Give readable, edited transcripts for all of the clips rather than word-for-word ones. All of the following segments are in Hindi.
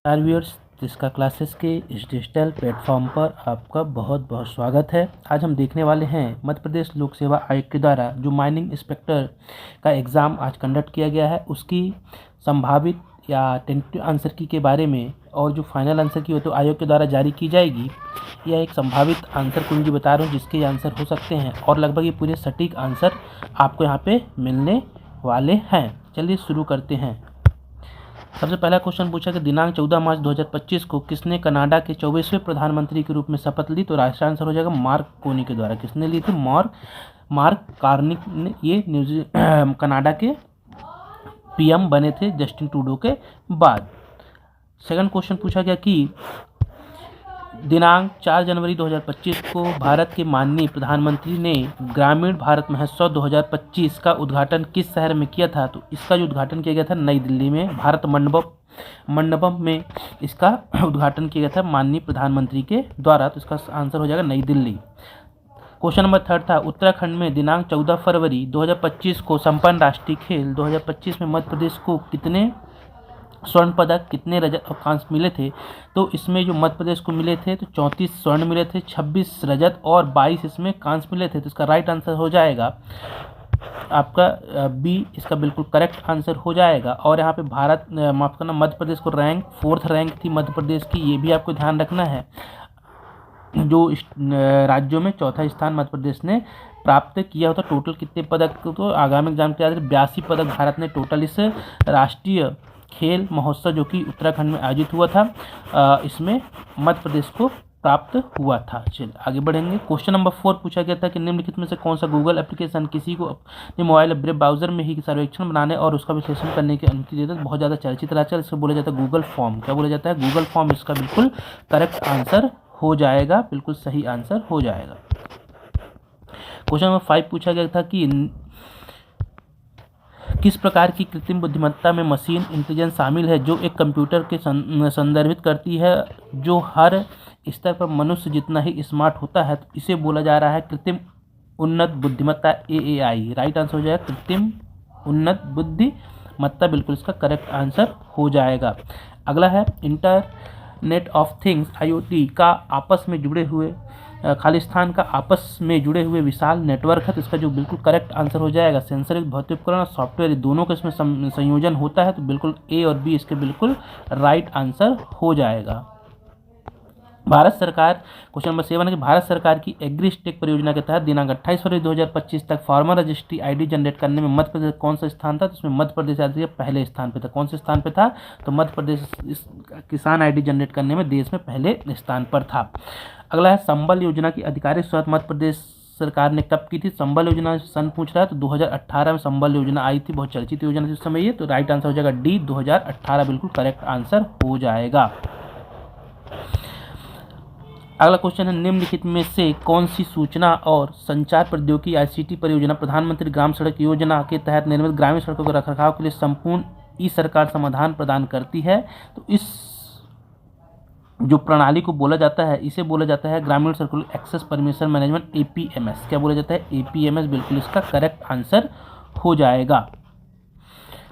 व्यूअर्स, तिस्का क्लासेस के इस डिजिटल प्लेटफॉर्म पर आपका बहुत बहुत स्वागत है। आज हम देखने वाले हैं मध्य प्रदेश लोक सेवा आयोग के द्वारा जो माइनिंग इंस्पेक्टर का एग्ज़ाम आज कंडक्ट किया गया है उसकी संभावित या टेंटेटिव आंसर की के बारे में, और जो फाइनल आंसर की हो तो आयोग के द्वारा जारी की जाएगी। यह एक संभावित आंसर कुंजी बता रहा हूँ जिसके आंसर हो सकते हैं, और लगभग ये पूरे सटीक आंसर आपको यहाँ पे मिलने वाले हैं। चलिए शुरू करते हैं। सबसे पहला क्वेश्चन पूछा कि दिनांक 14 मार्च 2025 को किसने कनाडा के 24वें प्रधानमंत्री के रूप में शपथ ली? तो राष्ट्र आंसर हो जाएगा मार्क कार्नी के द्वारा। किसने ली थी? मार्क कार्नी ने। ये कनाडा के पीएम बने थे जस्टिन ट्रूडो के बाद। सेकंड क्वेश्चन पूछा गया कि दिनांक 4 जनवरी 2025 को भारत के माननीय प्रधानमंत्री ने ग्रामीण भारत महोत्सव 2025 का उद्घाटन किस शहर में किया था? तो इसका जो उद्घाटन किया गया था नई दिल्ली में, भारत मंडपम में इसका उद्घाटन किया गया था माननीय प्रधानमंत्री के द्वारा। तो इसका आंसर हो जाएगा नई दिल्ली। क्वेश्चन नंबर 3 था उत्तराखंड में दिनांक 14 फरवरी 2025 को संपन्न राष्ट्रीय खेल 2025 में मध्य प्रदेश को कितने स्वर्ण पदक, कितने रजत और कांस्य मिले थे? तो इसमें जो मध्य प्रदेश को मिले थे तो 34 स्वर्ण मिले थे, 26 रजत और 22 इसमें कांस्य मिले थे। तो इसका राइट आंसर हो जाएगा आपका बी, इसका बिल्कुल करेक्ट आंसर हो जाएगा। और यहाँ पे भारत माफ करना मध्य प्रदेश को रैंक 4th रैंक थी मध्य प्रदेश की, ये भी आपको ध्यान रखना है। जो राज्यों में 4था स्थान मध्य प्रदेश ने प्राप्त किया होता। टोटल कितने पदक? तो आगामी एग्जाम के 82 पदक भारत ने टोटल इस राष्ट्रीय खेल महोत्सव जो कि उत्तराखंड में आयोजित हुआ था इसमें मध्य प्रदेश को प्राप्त हुआ था। चलिए आगे बढ़ेंगे। क्वेश्चन नंबर 4 पूछा गया था कि निम्नलिखित में से कौन सा गूगल एप्लीकेशन किसी को अपने मोबाइल वेब ब्राउजर में ही सर्वेक्षण बनाने और उसका विश्लेषण करने की अनुमति देता है? बहुत ज़्यादा चर्चित रहा। इसको बोला जाता है गूगल फॉर्म। क्या बोला जाता है? Google form. इसका बिल्कुल करेक्ट आंसर हो जाएगा, बिल्कुल सही आंसर हो जाएगा। क्वेश्चन नंबर 5 पूछा गया था कि किस प्रकार की कृत्रिम बुद्धिमत्ता में मशीन इंटेलिजेंस शामिल है जो एक कंप्यूटर के संदर्भित करती है जो हर स्तर पर मनुष्य जितना ही स्मार्ट होता है? तो इसे बोला जा रहा है कृत्रिम उन्नत बुद्धिमत्ता, AAI। राइट आंसर हो जाएगा कृत्रिम उन्नत बुद्धिमत्ता, बिल्कुल इसका करेक्ट आंसर हो जाएगा। अगला है इंटरनेट ऑफ थिंग्स IoT का आपस में जुड़े हुए खालिस्तान का आपस में जुड़े हुए विशाल नेटवर्क है। तो इसका जो बिल्कुल करेक्ट आंसर हो जाएगा सेंसर, एक भौतिक उपकरण और सॉफ्टवेयर दोनों का इसमें संयोजन होता है। तो बिल्कुल A और B इसके बिल्कुल राइट आंसर हो जाएगा। भारत सरकार क्वेश्चन नंबर 7 है कि भारत सरकार की एग्रीस्टेक परियोजना के तहत दिनांक 28 फरवरी 2025 तक फार्मर रजिस्ट्री ID जनरेट करने में मध्य प्रदेश कौन सा स्थान था? तो इसमें मध्य प्रदेश पहले स्थान पे था। कौन से स्थान पे था? तो मध्य प्रदेश इस किसान ID जनरेट करने में देश में पहले स्थान पर था। अगला है संबल योजना की आधिकारिक शुरुआत मध्य प्रदेश सरकार ने कब की थी? संबल योजना सन पूछ रहा है तो 2018 में संबल योजना आई थी, बहुत चर्चित योजना थी उस समय ये। तो राइट आंसर हो जाएगा D, 2018 बिल्कुल करेक्ट आंसर हो जाएगा। अगला क्वेश्चन है निम्नलिखित में से कौन सी सूचना और संचार प्रौद्योगिकी ICT परियोजना प्रधानमंत्री ग्राम सड़क योजना के तहत निर्मित ग्रामीण सड़कों के रखरखाव के लिए संपूर्ण ई-सरकार समाधान प्रदान करती है? तो इस जो प्रणाली को बोला जाता है इसे बोला जाता है ग्रामीण circular access permission management, APMS। क्या बोला जाता है? APMS, बिल्कुल इसका करेक्ट आंसर हो जाएगा।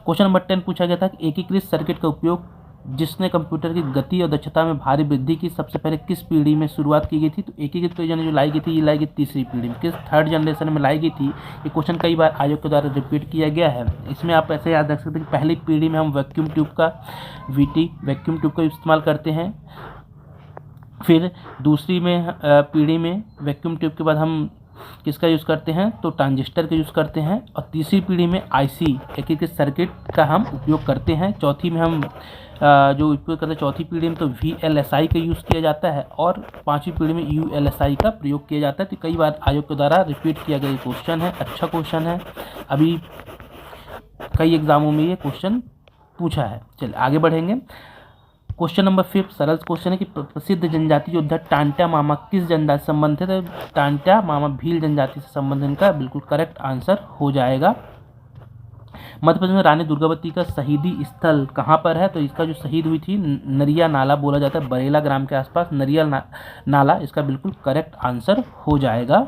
क्वेश्चन नंबर 10 पूछा गया था कि एकीकृत सर्किट का उपयोग जिसने कंप्यूटर की गति और दक्षता में भारी वृद्धि की सबसे पहले किस पीढ़ी में शुरुआत की गई थी? तो एकीकृत परियोजना जो लाई गई थी ये लाई गई तीसरी पीढ़ी में। किस 3rd जनरेशन में लाई गई थी? ये क्वेश्चन कई बार आयोग के द्वारा रिपीट किया गया है। इसमें आप ऐसे याद रख सकते हैं कि पहली पीढ़ी में हम वैक्यूम ट्यूब का VT वैक्यूम ट्यूब का इस्तेमाल करते हैं, फिर दूसरी में पीढ़ी में वैक्यूम ट्यूब के बाद हम किसका यूज़ करते हैं? तो ट्रांजिस्टर का यूज़ करते हैं, और तीसरी पीढ़ी में IC एकीकृत सर्किट का हम उपयोग करते हैं। चौथी में हम जो उपयोग करते हैं चौथी पीढ़ी में तो VLSI का यूज़ किया जाता है, और 5वीं पीढ़ी में ULSI का प्रयोग किया जाता है। तो कई बार आयोग के द्वारा रिपीट किया गया क्वेश्चन है, अच्छा क्वेश्चन है, अभी कई एग्जामों में ये क्वेश्चन पूछा है। चलिए आगे बढ़ेंगे। क्वेश्चन नंबर 5 सरल क्वेश्चन है कि प्रसिद्ध जनजाति योद्धा टांट्या मामा किस जनजाति से संबंधित है? टांट्या मामा भील जनजाति से संबंधित, इनका बिल्कुल करेक्ट आंसर हो जाएगा। मध्य प्रदेश में रानी दुर्गावती का शहीदी स्थल कहाँ पर है? तो इसका जो शहीद हुई थी नरिया नाला बोला जाता है, बरेला ग्राम के आसपास नरिया नाला, इसका बिल्कुल करेक्ट आंसर हो जाएगा।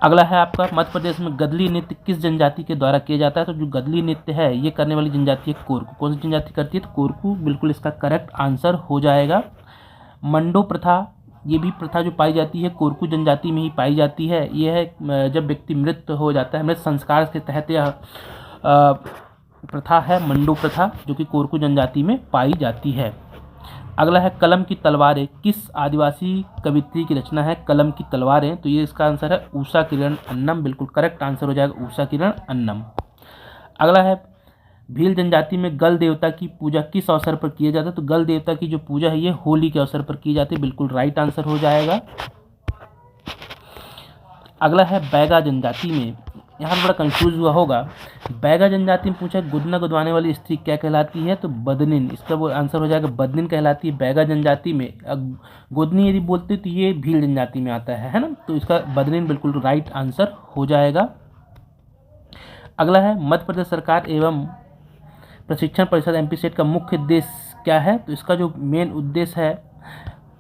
अगला है आपका मध्य प्रदेश में गदली नृत्य किस जनजाति के द्वारा किया जाता है? तो जो गदली नृत्य है ये करने वाली जनजाति है कोरकू। कौन सी जनजाति करती है? तो कोरकू बिल्कुल इसका करेक्ट आंसर हो जाएगा। मंडो प्रथा, ये भी प्रथा जो पाई जाती है कोरकू जनजाति में ही पाई जाती है। यह है जब व्यक्ति मृत हो जाता है, मृत संस्कार के तहत यह प्रथा है मंडो प्रथा, जो कि कोरकू जनजाति में पाई जाती है। अगला है कलम की तलवारें किस आदिवासी कवियत्री की रचना है? कलम की तलवारें, तो ये इसका आंसर है उषा किरण अन्नम, बिल्कुल करेक्ट आंसर हो जाएगा उषा किरण अन्नम। अगला है भील जनजाति में गल देवता की पूजा किस अवसर पर किया जाता है? तो गल देवता की जो पूजा है ये होली के अवसर पर की जाती है, बिल्कुल राइट आंसर हो जाएगा। अगला है बैगा जनजाति में, यहाँ थोड़ा कंफ्यूज हुआ होगा। बैगा जनजाति में पूछा गुदना गुदवाने वाली स्त्री क्या कहलाती है? तो बदनिन, इसका वो आंसर हो जाएगा बदनिन कहलाती है बैगा जनजाति में। गुदनी यदि बोलते तो ये भील जनजाति में आता है ना, तो इसका बदनिन बिल्कुल राइट आंसर हो जाएगा। अगला है मध्य प्रदेश सरकार एवं प्रशिक्षण परिषद एमपी सेट का मुख्य उद्देश्य क्या है? तो इसका जो मेन उद्देश्य है,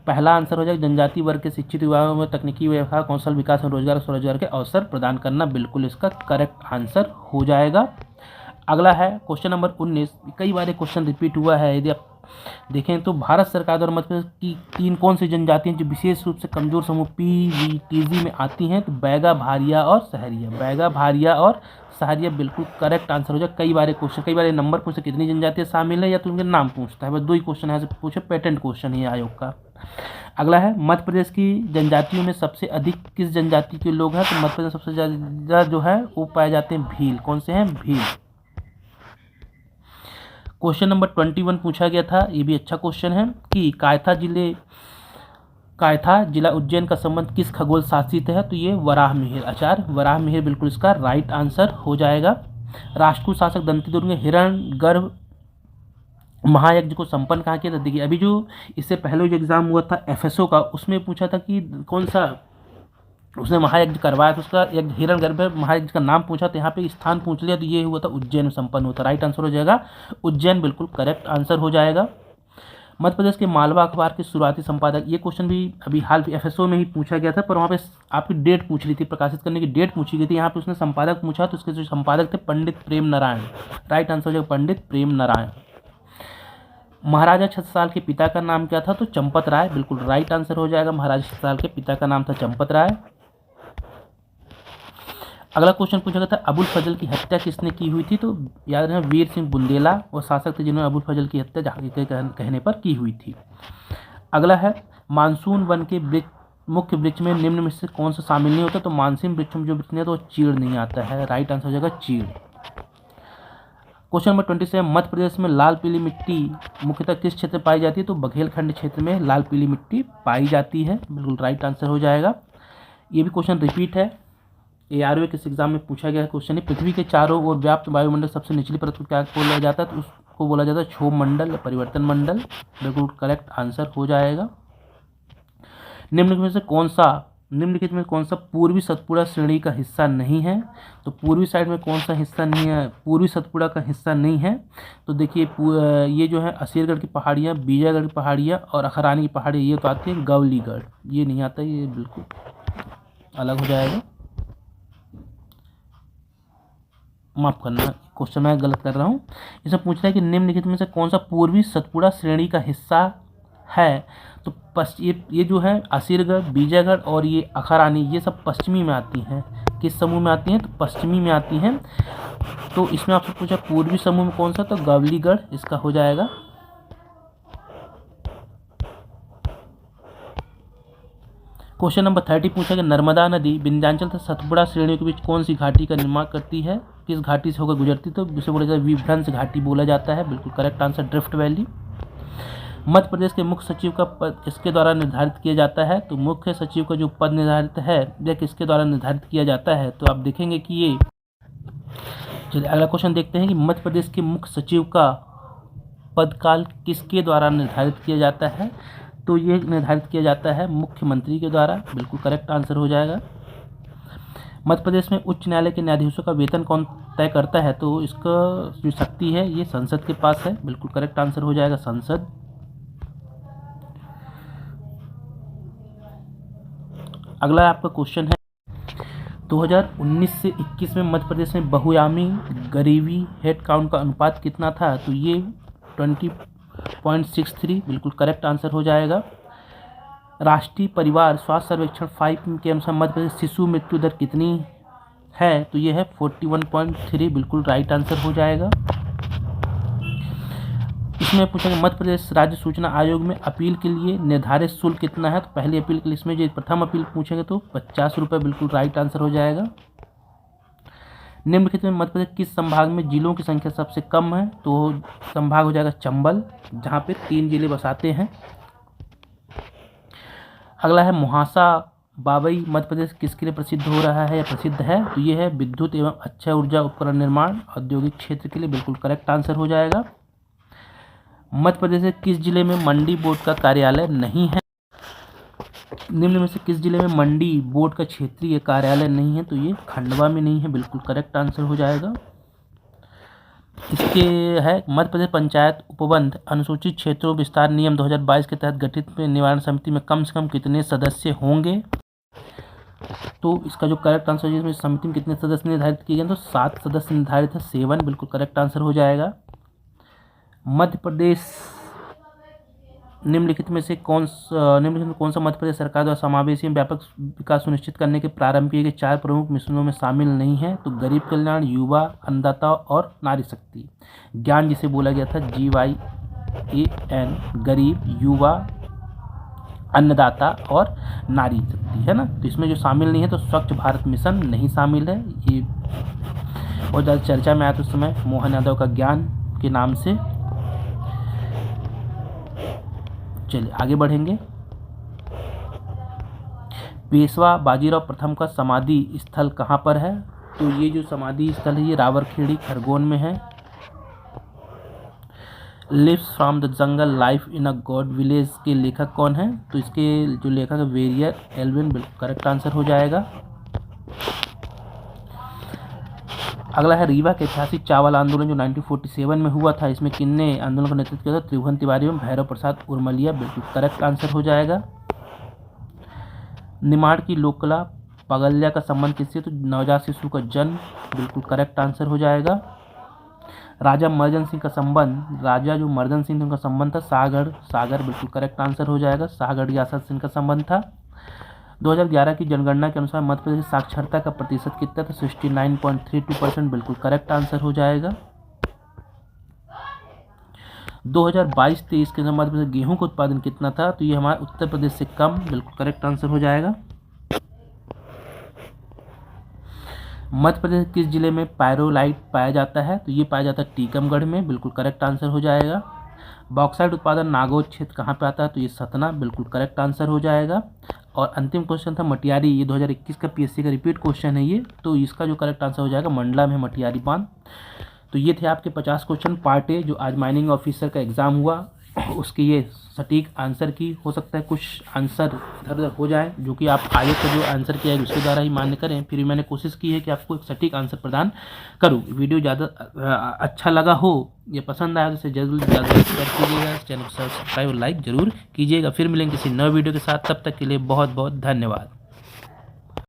पहला आंसर हो जाएगा जनजातीय वर्ग के शिक्षित युवाओं में तकनीकी व्यवसाय कौशल विकास और रोजगार स्वरोजगार के अवसर प्रदान करना, बिल्कुल इसका करेक्ट आंसर हो जाएगा। अगला है क्वेश्चन नंबर 19, कई बार क्वेश्चन रिपीट हुआ है। यदि आप देखें तो भारत सरकार द्वारा मध्य प्रदेश की तीन कौन सी जनजातियां जो विशेष रूप से कमजोर समूह PVTG में आती हैं? तो बैगा, भारिया और सहरिया। बैगा, भारिया और सहरिया बिल्कुल करेक्ट आंसर हो जाए। कई बार नंबर पूछे कितनी जनजातियां शामिल है या तो उनके नाम पूछता है, बस 2 ही क्वेश्चन है पूछे, पैटर्न क्वेश्चन है आयोग का। अगला है मध्य प्रदेश की जनजातियों में सबसे अधिक किस जनजाति के लोग हैं? तो मध्य प्रदेश सबसे ज़्यादा जो है वो पाए जाते हैं भील। कौन से हैं? भील। क्वेश्चन नंबर 21 पूछा गया था, ये भी अच्छा क्वेश्चन है कि कायथा जिला उज्जैन का संबंध किस खगोल शासित है? तो ये वराहमिहिर, आचार्य वराहमिहिर बिल्कुल इसका राइट आंसर हो जाएगा। राष्ट्रकूट शासक दंतीदुर्ग ने हिरण्यगर्भ महायज्ञ को संपन्न कहाँ किया था? देखिए अभी जो इससे पहले जो एग्जाम हुआ था FSO का, उसमें पूछा था कि कौन सा उसने महायज्ञ करवाया, तो उसका यज्ञ हिरण्यगर्भ महायज्ञ का नाम पूछा, तो यहाँ पे स्थान पूछ लिया, तो ये हुआ था उज्जैन में संपन्न हुआ था। राइट आंसर हो जाएगा उज्जैन, बिल्कुल करेक्ट आंसर हो जाएगा। मध्य प्रदेश के मालवा अखबार के शुरुआती संपादक, ये क्वेश्चन भी अभी हाल FSO में ही पूछा गया था, पर वहाँ पे आपकी डेट पूछ ली थी, प्रकाशित करने की डेट पूछी गई थी। यहाँ पे उसने संपादक पूछा, तो उसके जो संपादक थे पंडित प्रेम नारायण। राइट आंसर हो जाएगा पंडित प्रेम नारायण। महाराजा छत्रसाल के पिता का नाम क्या था? तो चंपत राय, बिल्कुल राइट आंसर हो जाएगा। महाराजा छत्रसाल के पिता का नाम था चंपत राय। अगला क्वेश्चन पूछा गया था अबुल फजल की हत्या किसने की हुई थी? तो याद रखना वीर सिंह बुंदेला वो शासक थे जिन्होंने अबुल फजल की हत्या जहांगीर के कहने पर की हुई थी। अगला है मानसून वन के मुख्य वृक्ष में निम्न में से कौन सा शामिल नहीं होता? तो मानसून वृक्ष में जो वृक्ष नहीं है तो चीड़ नहीं आता है। राइट आंसर हो जाएगा चीड़। क्वेश्चन नंबर 27, मध्य प्रदेश में लाल पीली मिट्टी मुख्यतः किस क्षेत्र में पाई जाती है? तो बघेलखंड क्षेत्र में लाल पीली मिट्टी पाई जाती है, बिल्कुल राइट आंसर हो जाएगा। ये भी क्वेश्चन रिपीट है, ARO किस एग्जाम में पूछा गया क्वेश्चन है। पृथ्वी के चारों ओर व्याप्त वायुमंडल सबसे निचली परत को क्या बोला जाता है? तो उसको बोला जाता है क्षोभ मंडल या परिवर्तन मंडल, बिल्कुल करेक्ट आंसर हो जाएगा। निम्नलिखित में कौन सा पूर्वी सतपुड़ा श्रेणी का हिस्सा नहीं है? तो पूर्वी साइड में कौन सा हिस्सा नहीं है? पूर्वी सतपुड़ा का हिस्सा नहीं है। तो देखिए ये जो है असीरगढ़ की पहाड़ियाँ, बीजागढ़ की पहाड़ियाँ और अखरानी की पहाड़ियाँ, ये तो आती है गवलीगढ़, ये नहीं आता, ये बिल्कुल अलग हो जाएगा। माफ करना, क्वेश्चन मैं गलत कर रहा हूँ। इसमें पूछ रहा है कि निम्नलिखित में से कौन सा पूर्वी सतपुड़ा श्रेणी का हिस्सा है? तो ये जो है असीरगढ़, बीजागढ़ और ये अखरानी, ये सब पश्चिमी में आती हैं। किस समूह में आती हैं? तो पश्चिमी में आती हैं। तो इसमें आपसे पूछा पूर्वी समूह में कौन सा? तो गवलीगढ़ इसका हो जाएगा। क्वेश्चन नंबर 30 पूछा कि नर्मदा नदी विंध्याचल तथा सतपुड़ा श्रेणियों के बीच कौन सी घाटी का निर्माण करती है? किस घाटी से होकर गुजरती? तो इसे बोला जाता है विभ्रंश घाटी बोला जाता है, बिल्कुल correct answer drift valley. Madhya Pradesh के मुख्य सचिव का पद किसके द्वारा निर्धारित किया जाता है? तो मुख्य सचिव का जो पद निर्धारित है यह किसके द्वारा निर्धारित किया जाता है? तो आप देखेंगे कि ये, चलिए अगला क्वेश्चन देखते हैं कि मध्य प्रदेश के मुख्य सचिव का पदकाल किसके द्वारा निर्धारित किया जाता है? तो ये निर्धारित किया जाता है मुख्यमंत्री के द्वारा, बिल्कुल करेक्ट आंसर हो जाएगा। मध्य प्रदेश में उच्च न्यायालय के न्यायाधीशों का वेतन कौन तय करता है? तो इसका जो शक्ति है ये संसद के पास है, बिल्कुल करेक्ट आंसर हो जाएगा संसद। अगला आपका क्वेश्चन है, 2019 से 21 में मध्य प्रदेश में बहुआयामी गरीबी हेड काउंट का अनुपात कितना था? तो ये 20.63 बिल्कुल करेक्ट आंसर हो जाएगा। राष्ट्रीय परिवार स्वास्थ्य सर्वेक्षण 5 के अनुसार मध्य प्रदेश शिशु मृत्यु दर कितनी है? तो ये है 41.3 बिल्कुल राइट आंसर हो जाएगा। इसमें पूछेंगे मध्य प्रदेश राज्य सूचना आयोग में अपील के लिए निर्धारित शुल्क कितना है? तो पहली अपील के लिए इसमें जो प्रथम अपील पूछेंगे तो 50 रुपये बिल्कुल राइट आंसर हो जाएगा। निम्नलिखित में मध्य प्रदेश किस संभाग में जिलों की संख्या सबसे कम है? तो संभाग हो जाएगा चंबल, जहाँ पे 3 जिले बसाते हैं। अगला है मुहासा बाबई मध्य प्रदेश किसके लिए प्रसिद्ध हो रहा है या प्रसिद्ध है? तो ये है विद्युत एवं अक्षय ऊर्जा उपकरण निर्माण औद्योगिक क्षेत्र के लिए बिल्कुल करेक्ट आंसर हो जाएगा। मध्य प्रदेश के किस जिले में मंडी बोर्ड का कार्यालय नहीं है? निम्न में से किस जिले में मंडी बोर्ड का क्षेत्रीय कार्यालय नहीं है? तो ये खंडवा में नहीं है, बिल्कुल करेक्ट आंसर हो जाएगा। इसके है मध्य प्रदेश पंचायत उपबंध अनुसूचित क्षेत्रों विस्तार नियम 2022 के तहत गठित निवारण समिति में कम से कम कितने सदस्य होंगे? तो इसका जो करेक्ट आंसर है इसमें समिति में कितने सदस्य निर्धारित किए गए? तो 7 सदस्य निर्धारित है, 7 बिल्कुल करेक्ट आंसर हो जाएगा। मध्य प्रदेश निम्नलिखित में कौन सा मध्य प्रदेश सरकार द्वारा समावेशी एवं व्यापक विकास सुनिश्चित करने के प्रारंभ किए गए 4 प्रमुख मिशनों में शामिल नहीं है? तो गरीब कल्याण, युवा, अन्नदाता और नारी शक्ति ज्ञान जिसे बोला गया था GYAN, गरीब, युवा, अन्नदाता और नारी शक्ति है ना। तो इसमें जो शामिल नहीं है तो स्वच्छ भारत मिशन नहीं शामिल है। ये बहुत ज़्यादा चर्चा में आया था उस समय मोहन यादव का ज्ञान के नाम से। चलिए आगे बढ़ेंगे। पेशवा बाजीराव प्रथम का समाधि स्थल कहाँ पर है? तो ये जो समाधि स्थल है ये रावरखेड़ी खरगोन में है। Leaves from the jungle life in a Gond village के लेखक कौन है? तो इसके जो लेखक है वेरियर एल्विन, बिल्कुल करेक्ट आंसर हो जाएगा। अगला है रीवा के ऐतिहासिक चावल आंदोलन जो 1947 में हुआ था, इसमें किन्ने आंदोलन का नेतृत्व किया था? त्रिभुवन तिवारी एवं भैरव प्रसाद उर्मलिया, बिल्कुल करेक्ट आंसर हो जाएगा। निमाड़ की लोककला पगल्या का संबंध किससे? तो नवजात शिशु का जन्म, बिल्कुल करेक्ट आंसर हो जाएगा। राजा मर्दन सिंह का संबंध, राजा जो मर्दन सिंह उनका संबंध था सागर, बिल्कुल करेक्ट आंसर हो जाएगा। सागर रियासत से इनका संबंध था। 2011 की जनगणना के अनुसार मध्य प्रदेश साक्षरता का प्रतिशत कितना था? 69.32%, बिल्कुल करेक्ट आंसर हो जाएगा। 2022-23 के अंदर मध्य प्रदेश गेहूं का उत्पादन कितना था? तो ये हमारे उत्तर प्रदेश से कम, बिल्कुल करेक्ट आंसर हो जाएगा। मध्य प्रदेश किस जिले में पायरोलाइट पाया जाता है? तो ये पाया जाता है टीकमगढ़ में, बिल्कुल करेक्ट आंसर हो जाएगा। बॉक्साइट उत्पादन नागौर क्षेत्र कहाँ पे आता है? तो ये सतना, बिल्कुल करेक्ट आंसर हो जाएगा। और अंतिम क्वेश्चन था मटियारी, ये 2021 का PSC का रिपीट क्वेश्चन है ये, तो इसका जो करेक्ट आंसर हो जाएगा मंडला में मटियारी बांध। तो ये थे आपके 50 क्वेश्चन पार्ट ए जो आज माइनिंग ऑफिसर का एग्ज़ाम हुआ उसके ये सटीक आंसर की। हो सकता है कुछ आंसर इधर उधर हो जाए जो कि आप आगे का जो आंसर किया है उसके द्वारा ही मान्य करें, फिर भी मैंने कोशिश की है कि आपको एक सटीक आंसर प्रदान करूँ। वीडियो ज़्यादा अच्छा लगा हो या पसंद आया तो इसे जरूर ज़्यादा शेयर कीजिएगा, चैनल को सब्सक्राइब और लाइक जरूर कीजिएगा। फिर मिलेंगे किसी नए वीडियो के साथ, तब तक के लिए बहुत बहुत धन्यवाद।